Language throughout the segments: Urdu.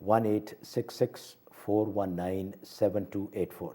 1866-419-7284।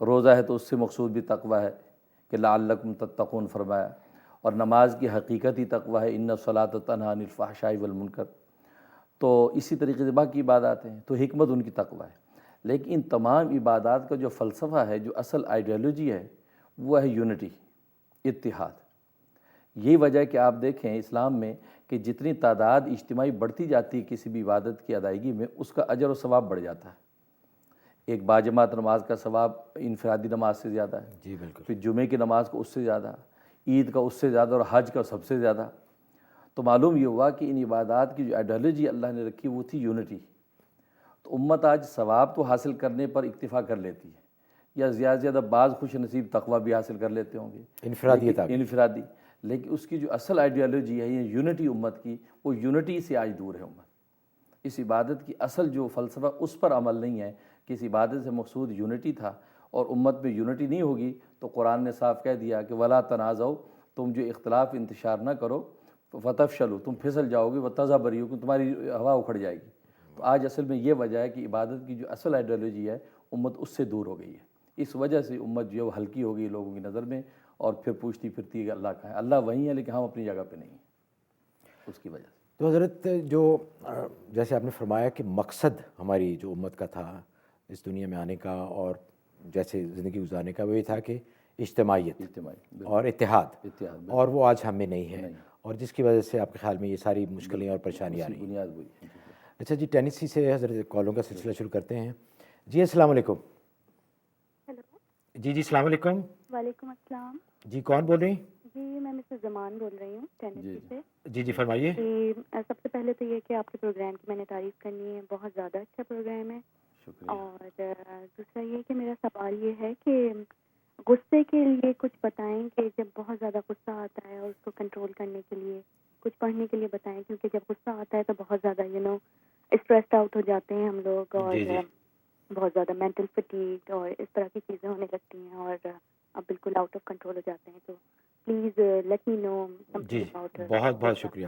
روزہ ہے تو اس سے مقصود بھی تقوی ہے کہ لعلکم تتقون فرمایا، اور نماز کی حقیقت ہی تقوی ہے، ان الصلاۃ تنہی عن الفحشاء والمنکر۔ تو اسی طریقے سے باقی عبادات ہیں، تو حکمت ان کی تقوی ہے۔ لیکن ان تمام عبادات کا جو فلسفہ ہے، جو اصل آئیڈیالوجی ہے، وہ ہے یونٹی، اتحاد۔ یہی وجہ ہے کہ آپ دیکھیں اسلام میں کہ جتنی تعداد اجتماعی بڑھتی جاتی ہے کسی بھی عبادت کی ادائیگی میں، اس کا اجر و ثواب بڑھ جاتا ہے۔ ایک باجماعت نماز کا ثواب انفرادی نماز سے زیادہ ہے، جی بالکل۔ پھر جمعے کی نماز کا اس سے زیادہ، عید کا اس سے زیادہ، اور حج کا سب سے زیادہ۔ تو معلوم یہ ہوا کہ ان عبادات کی جو آئیڈیالوجی اللہ نے رکھی وہ تھی یونٹی۔ تو امت آج ثواب تو حاصل کرنے پر اکتفا کر لیتی ہے، یا زیادہ سے زیادہ بعض خوش نصیب تقوی بھی حاصل کر لیتے ہوں گے، انفرادیت آ گئی۔ انفرادی، لیکن اس کی جو اصل آئیڈیالوجی ہے یہ یونٹی امت کی، وہ یونٹی سے آج دور ہے امت۔ اس عبادت کی اصل جو فلسفہ اس پر عمل نہیں ہے کہ اس عبادت سے مقصود یونٹی تھا، اور امت میں یونٹی نہیں ہوگی تو قرآن نے صاف کہہ دیا کہ ولا تنازعوا، تم جو اختلاف انتشار نہ کرو، فتفشلوا، تم پھسل جاؤ گے، وتذہب رریحکم، تمہاری ہوا اکھڑ جائے گی۔ تو آج اصل میں یہ وجہ ہے کہ عبادت کی جو اصل آئیڈیالوجی ہے امت اس سے دور ہو گئی ہے۔ اس وجہ سے امت جو ہے وہ ہلکی ہو گئی لوگوں کی نظر میں، اور پھر پوچھتی پھرتی ہے کہ اللہ کہاں ہے۔ اللہ وہیں ہے لیکن ہم اپنی جگہ پہ نہیں ہیں، اس کی وجہ سے۔ تو حضرت جو جیسے آپ نے فرمایا کہ مقصد ہماری جو امت کا تھا اس دنیا میں آنے کا اور جیسے زندگی گزارنے کا، وہ یہ تھا کہ اجتماعیت اجتماعی اور اتحاد، اتحاد، اور وہ آج ہم میں نہیں ہے، اور جس کی وجہ سے آپ کے خیال میں یہ ساری مشکلیں اور پریشانیاں آ رہی ہیں۔ بنیاد وہی ہے۔ اچھا جی، ٹینیسی سے حضرت کالوں کا سلسلہ شروع کرتے ہیں۔ جی السلام علیکم۔ ہیلو، جی السلام علیکم۔ وعلیکم السلام۔ جی کون بول رہی ہیں؟ جی میں مسز زمان بول رہی ہوں ٹینیسی سے۔ جی فرمائیے۔ جی سب سے پہلے تو یہ کہ آپ کے پروگرام کی میں نے تعریف کرنی ہے، بہت زیادہ اچھا پروگرام ہے۔ شکریہ۔ اور دوسرا یہ کہ میرا سوال یہ ہے کہ غصے کے لیے کچھ بتائیں کہ جب بہت زیادہ غصہ آتا ہے اور اس کو کنٹرول کرنے کے لیے کچھ پڑھنے کے لیے بتائیں، کیونکہ جب غصہ آتا ہے تو بہت زیادہ اسٹریسڈ آؤٹ ہو جاتے ہیں ہم لوگ، اور بہت زیادہ مینٹل فٹیگ اور اس طرح کی چیزیں ہونے لگتی ہیں، اور اب بالکل آؤٹ آف کنٹرول ہو جاتے ہیں۔ تو پلیز لیٹ می نو جی سمتھنگ اباؤٹ۔ بہت بہت شکریہ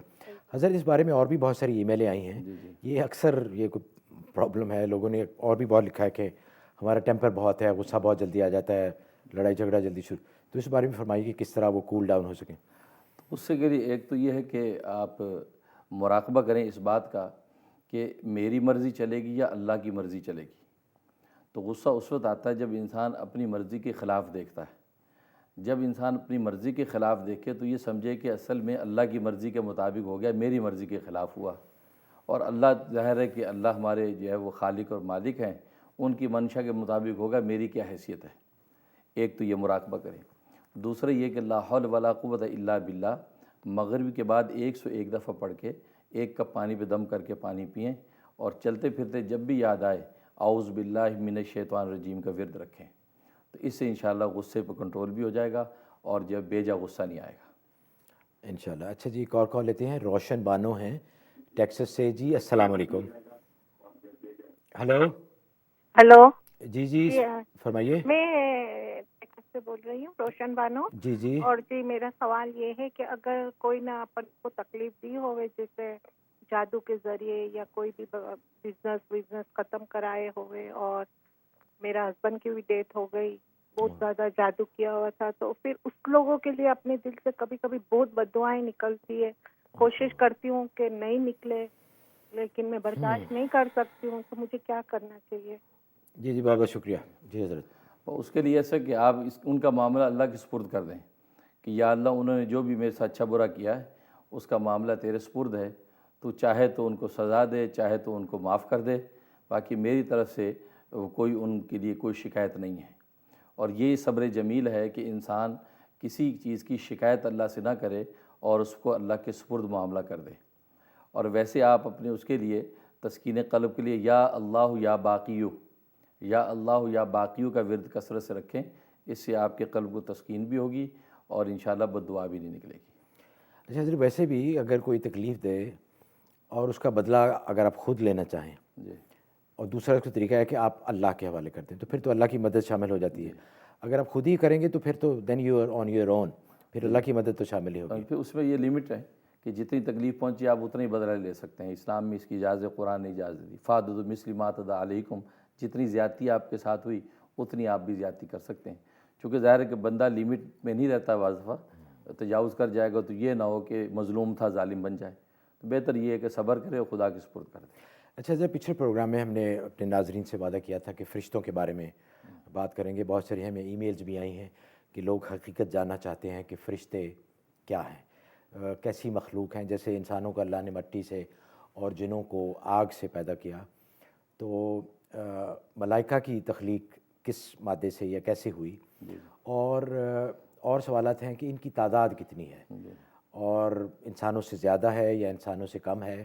حضرت۔ اس بارے میں اور بھی بہت ساری ای میلیں آئی ہیں، یہ اکثر یہ کوئی پرابلم ہے، لوگوں نے اور بھی بہت لکھا ہے کہ ہمارا ٹیمپر بہت ہے، غصہ بہت جلدی آ جاتا ہے، لڑائی جھگڑا جلدی شروع۔ تو اس بارے میں فرمائیے کہ کس طرح وہ کول ڈاؤن ہو سکیں۔ اس سے کے لیے ایک تو یہ ہے کہ آپ مراقبہ کریں اس بات کا کہ میری مرضی چلے گی یا اللہ کی مرضی چلے گی۔ تو غصہ اس وقت آتا ہے جب انسان اپنی مرضی کے خلاف دیکھتا ہے۔ جب انسان اپنی مرضی کے خلاف دیکھے تو یہ سمجھے کہ اصل میں اللہ کی مرضی کے مطابق ہو گیا، میری مرضی کے خلاف ہوا۔ اور اللہ ظاہر ہے کہ اللہ ہمارے جو ہے وہ خالق اور مالک ہیں، ان کی منشا کے مطابق ہوگا، میری کیا حیثیت ہے۔ ایک تو یہ مراقبہ کریں۔ دوسرا یہ کہ لا حول ولا قوت الا باللہ مغرب کے بعد 101 دفعہ پڑھ کے 1 کپ پانی پہ دم کر کے پانی پئیں، اور چلتے پھرتے جب بھی یاد آئے اعوذ باللہ من الشیطان الرجیم کا ورد رکھیں۔ تو اس سے انشاءاللہ غصے پہ کنٹرول بھی ہو جائے گا اور جب بیجا غصہ نہیں آئے گا انشاءاللہ۔ اچھا جی، ایک اور کال لیتے ہیں، روشن بانو ہیں ٹیکسس سے۔ جی السلام علیکم۔ ہلو ہلو، جی فرمائیے۔ میں ٹیکساس سے بول رہی ہوں، روشن بانو۔ جی اور جی میرا سوال یہ ہے کہ اگر کوئی نہ اپن کو تکلیف دی ہوئے، جیسے جادو کے ذریعے یا کوئی بھی بزنس ختم کرائے ہوئے، اور میرا ہسبینڈ کی بھی ڈیتھ ہو گئی، بہت زیادہ جادو کیا ہوا تھا، تو پھر اس لوگوں کے لیے اپنے دل سے کبھی کبھی بہت بددعائیں نکلتی ہے، کوشش کرتی ہوں کہ نہیں نکلے، لیکن میں برداشت نہیں کر سکتی ہوں، تو مجھے کیا کرنا چاہیے؟ جی بہت بہت شکریہ۔ جی حضرت۔ اور اس کے لیے ایسا کہ آپ ان کا معاملہ اللہ کے سپرد کر دیں کہ یا اللہ انہوں نے جو بھی میرے ساتھ اچھا برا کیا ہے اس کا معاملہ تیرے سپرد ہے، تو چاہے تو ان کو سزا دے، چاہے تو ان کو معاف کر دے، باقی میری طرف سے کوئی ان کے لیے کوئی شکایت نہیں ہے۔ اور یہ صبر جمیل ہے کہ انسان کسی چیز کی شکایت اللہ سے نہ کرے اور اس کو اللہ کے سپرد معاملہ کر دے۔ اور ویسے آپ اپنے اس کے لیے تسکین قلب کے لیے یا اللہ یا باقیو، یا اللہ یا باقیو کا ورد کثرت سے رکھیں، اس سے آپ کے قلب کو تسکین بھی ہوگی اور انشاءاللہ بد دعا بھی نہیں نکلے گی۔ اچھا حضرت، ویسے بھی اگر کوئی تکلیف دے اور اس کا بدلہ اگر آپ خود لینا چاہیں، جی، اور دوسرا اس کا طریقہ ہے کہ آپ اللہ کے حوالے کرتے ہیں، تو پھر تو اللہ کی مدد شامل ہو جاتی ہے۔ اگر آپ خود ہی کریں گے تو پھر تو then you are on your own, پھر اللہ کی مدد تو شامل ہی ہوگی۔ پھر اس میں یہ لمٹ ہے کہ جتنی تکلیف پہنچی آپ اتنا ہی بدلہ لے سکتے ہیں۔ اسلام میں اس کی اجازت، قرآن نے اجازت دی، فَاعْتَدُوا بِمِثْلِ مَا اعْتَدَىٰ عَلَيْكُمْ، جتنی زیادتی آپ کے ساتھ ہوئی اتنی آپ بھی زیادتی کر سکتے ہیں، چونکہ ظاہر ہے کہ بندہ لیمٹ میں نہیں رہتا، بعض دفعہ تجاوز کر جائے گا تو یہ نہ ہو کہ مظلوم تھا ظالم بن جائے، تو بہتر یہ ہے کہ صبر کرے اور خدا کے سپرد کر دے۔ اچھا حضرت، پچھلے پروگرام میں ہم نے اپنے ناظرین سے وعدہ کیا تھا کہ فرشتوں کے بارے میں بات کریں گے۔ بہت ساری ہمیں ای میلز بھی آئی ہیں کہ لوگ حقیقت جاننا چاہتے ہیں کہ فرشتے کیا ہیں، کیسی مخلوق ہیں۔ جیسے انسانوں کو اللہ نے مٹی سے اور جنوں کو آگ سے پیدا کیا، تو ملائکہ کی تخلیق کس مادے سے یا کیسے ہوئی، اور سوالات ہیں کہ ان کی تعداد کتنی ہے، اور انسانوں سے زیادہ ہے یا انسانوں سے کم ہے،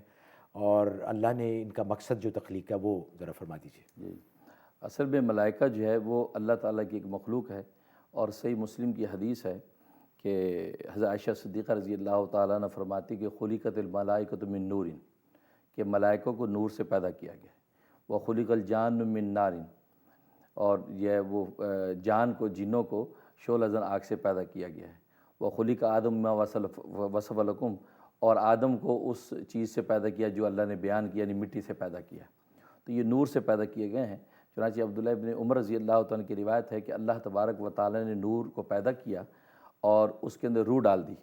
اور اللہ نے ان کا مقصد جو تخلیق کا وہ ذرا فرما دیجیے۔ جی، اصل میں ملائکہ جو ہے وہ اللہ تعالیٰ کی ایک مخلوق ہے، اور صحیح مسلم کی حدیث ہے کہ حضرت عائشہ صدیقہ رضی اللہ تعالیٰ عنہ فرماتی کہ خلقت الملائکۃ من نور، کہ ملائکوں کو نور سے پیدا کیا گیا ہے، وخلق الجان من نار، اور یہ وہ جان کو، جنوں کو شعلہ زن آگ سے پیدا کیا گیا ہے، وخلق آدم ما وصف لکم، اور آدم کو اس چیز سے پیدا کیا جو اللہ نے بیان کیا، یعنی مٹی سے پیدا کیا، تو یہ نور سے پیدا کیے گئے ہیں۔ چنانچہ عبداللہ ابن عمر رضی اللہ تعالیٰ کی روایت ہے کہ اللہ تبارک و تعالیٰ نے نور کو پیدا کیا اور اس کے اندر روح ڈال دی،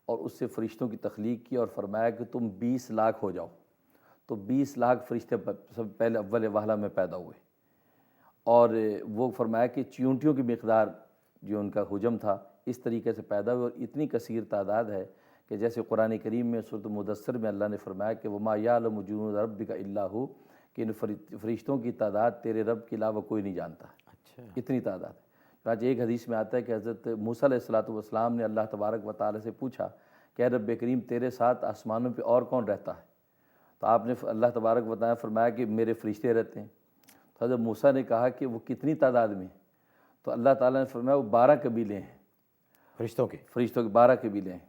اور اس سے فرشتوں کی تخلیق کی، اور فرمایا کہ تم 20 لاکھ ہو جاؤ، تو 20 لاکھ فرشتے سب پہلے اول وہلہ میں پیدا ہوئے، اور وہ فرمایا کہ چیونٹیوں کی مقدار جو ان کا حجم تھا اس طریقے سے پیدا ہوئے، اور اتنی کثیر تعداد ہے کہ جیسے قرآن کریم میں سورۃ مدثر میں اللہ نے فرمایا کہ وما یعلم جنود ربک الا ہو، کہ ان فرشتوں کی تعداد تیرے رب کے علاوہ کوئی نہیں جانتا، اچھا، اتنی تعداد ہے۔ چنانچہ ایک حدیث میں آتا ہے کہ حضرت موسیٰ علیہ السلام نے اللہ تبارک و تعالیٰ سے پوچھا کہ اے رب کریم تیرے ساتھ آسمانوں پہ اور کون رہتا ہے، تو آپ نے اللہ تبارک و تعالیٰ نے فرمایا کہ میرے فرشتے رہتے ہیں۔ تو حضرت موسیٰ نے کہا کہ وہ کتنی تعداد میں، تو اللہ تعالیٰ نے فرمایا وہ 12 قبیلے ہیں، فرشتوں کے۔ فرشتوں کے 12 قبیلے ہیں۔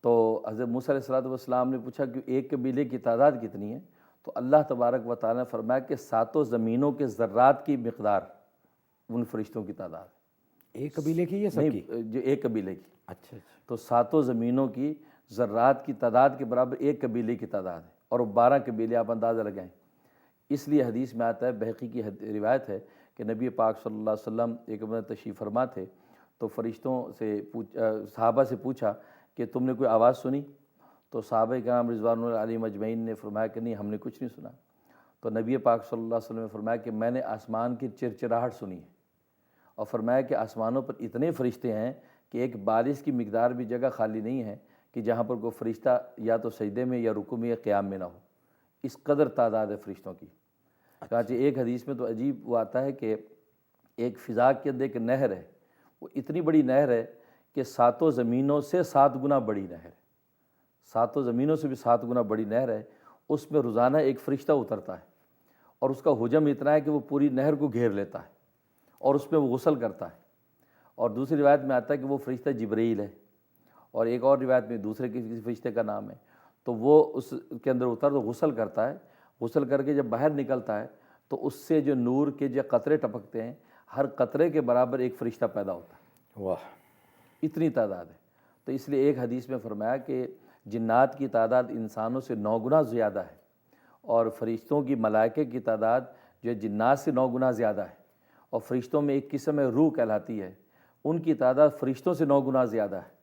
تو حضرت موسیٰ علیہ السلام نے پوچھا کہ ایک قبیلے کی تعداد کتنی ہے، تو اللہ تبارک و تعالیٰ نے فرمایا کہ 7 زمینوں کے ذرات کی مقدار ان فرشتوں کی تعداد ہے۔ ایک قبیلے کی یا سب کی؟ نہیں، جو ایک قبیلے کی، اچھا اچھا، تو 7 زمینوں کی ذرات کی تعداد کے برابر ایک قبیلے کی تعداد ہے، اور وہ 12 قبیلے آپ اندازہ لگائیں۔ اس لیے حدیث میں آتا ہے، بحقی کی روایت ہے کہ نبی پاک صلی اللہ علیہ وسلم ایک مرتبہ تشریف فرما تھے، تو فرشتوں سے صحابہ سے پوچھا کہ تم نے کوئی آواز سنی، تو صحابہ کرام رضوان اللہ علیہم اجمعین نے فرمایا کہ نہیں، ہم نے کچھ نہیں سنا۔ تو نبی پاک صلی اللہ علیہ وسلم نے فرمایا کہ میں نے آسمان کی چرچراہٹ سنی ہے، اور فرمایا کہ آسمانوں پر اتنے فرشتے ہیں کہ ایک بارش کی مقدار بھی جگہ خالی نہیں ہے کہ جہاں پر کوئی فرشتہ یا تو سجدے میں یا رکوع میں یا قیام میں نہ ہو، اس قدر تعداد ہے فرشتوں کی۔ چنانچہ ایک حدیث میں تو عجیب وہ آتا ہے کہ ایک فضا کے اندر ایک نہر ہے، وہ اتنی بڑی نہر ہے کہ 7 زمینوں سے 7 گنا بڑی نہر ہے، 7 زمینوں سے بھی 7 گنا بڑی نہر ہے، اس میں روزانہ ایک فرشتہ اترتا ہے، اور اس کا حجم اتنا ہے کہ وہ پوری نہر کو گھیر لیتا ہے، اور اس میں وہ غسل کرتا ہے۔ اور دوسری روایت میں آتا ہے کہ وہ فرشتہ جبرائیل ہے، اور ایک اور روایت میں دوسرے کسی فرشتے کا نام ہے، تو وہ اس کے اندر اتر تو غسل کرتا ہے، غسل کر کے جب باہر نکلتا ہے تو اس سے جو نور کے جو قطرے ٹپکتے ہیں، ہر قطرے کے برابر ایک فرشتہ پیدا ہوتا ہے، واہ، اتنی تعداد ہے۔ تو اس لیے ایک حدیث میں فرمایا کہ جنات کی تعداد انسانوں سے 9 گنا زیادہ ہے، اور فرشتوں کی، ملائکے کی تعداد جو ہے جنات سے 9 گنا زیادہ ہے، اور فرشتوں میں ایک قسم ہے روح کہلاتی ہے، ان کی تعداد فرشتوں سے 9 گنا زیادہ ہے،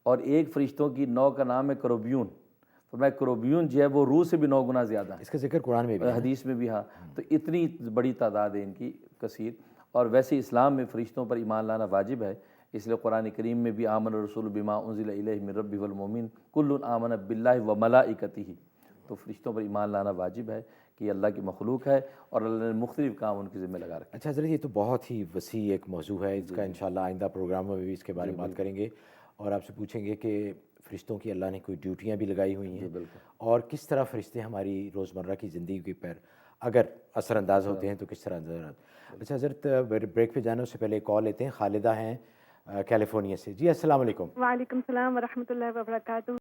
اور ایک فرشتوں کی نوع کا نام ہے کروبیون، فرمایا کروبیون جو ہے وہ روح سے بھی 9 گنا زیادہ ہے، اس کا ذکر قرآن میں بھی ہے۔ حدیث میں بھی، ہاں۔ تو اتنی بڑی تعداد ہے ان کی کثیر، اور ویسے اسلام میں فرشتوں پر ایمان لانا واجب ہے، اس لیے قرآن کریم میں بھی آمن الرسول بما انزل الیہ من ربہ والمؤمنون کل آمن باللہ وملائکتہ، تو فرشتوں پر ایمان لانا واجب ہے کہ یہ اللہ کی مخلوق ہے، اور اللہ نے مختلف کام ان کے ذمہ لگا رکھے۔ اچھا حضرت، یہ تو بہت ہی وسیع ایک موضوع ہے، اس کا انشاءاللہ آئندہ پروگراموں میں بھی اس کے بارے میں بات کریں گے، اور آپ سے پوچھیں گے کہ فرشتوں کی اللہ نے کوئی ڈیوٹیاں بھی لگائی ہوئی ہیں، اور کس طرح فرشتے ہماری روزمرہ کی زندگی پر اگر اثر انداز ہوتے ہیں تو کس طرح انداز۔ اچھا حضرت، بریک پہ جانے سے پہلے کال لیتے ہیں، خالدہ ہیں کیلیفورنیا سے۔ جی السلام علیکم۔ وعلیکم السلام ورحمۃ اللہ وبرکاتہ۔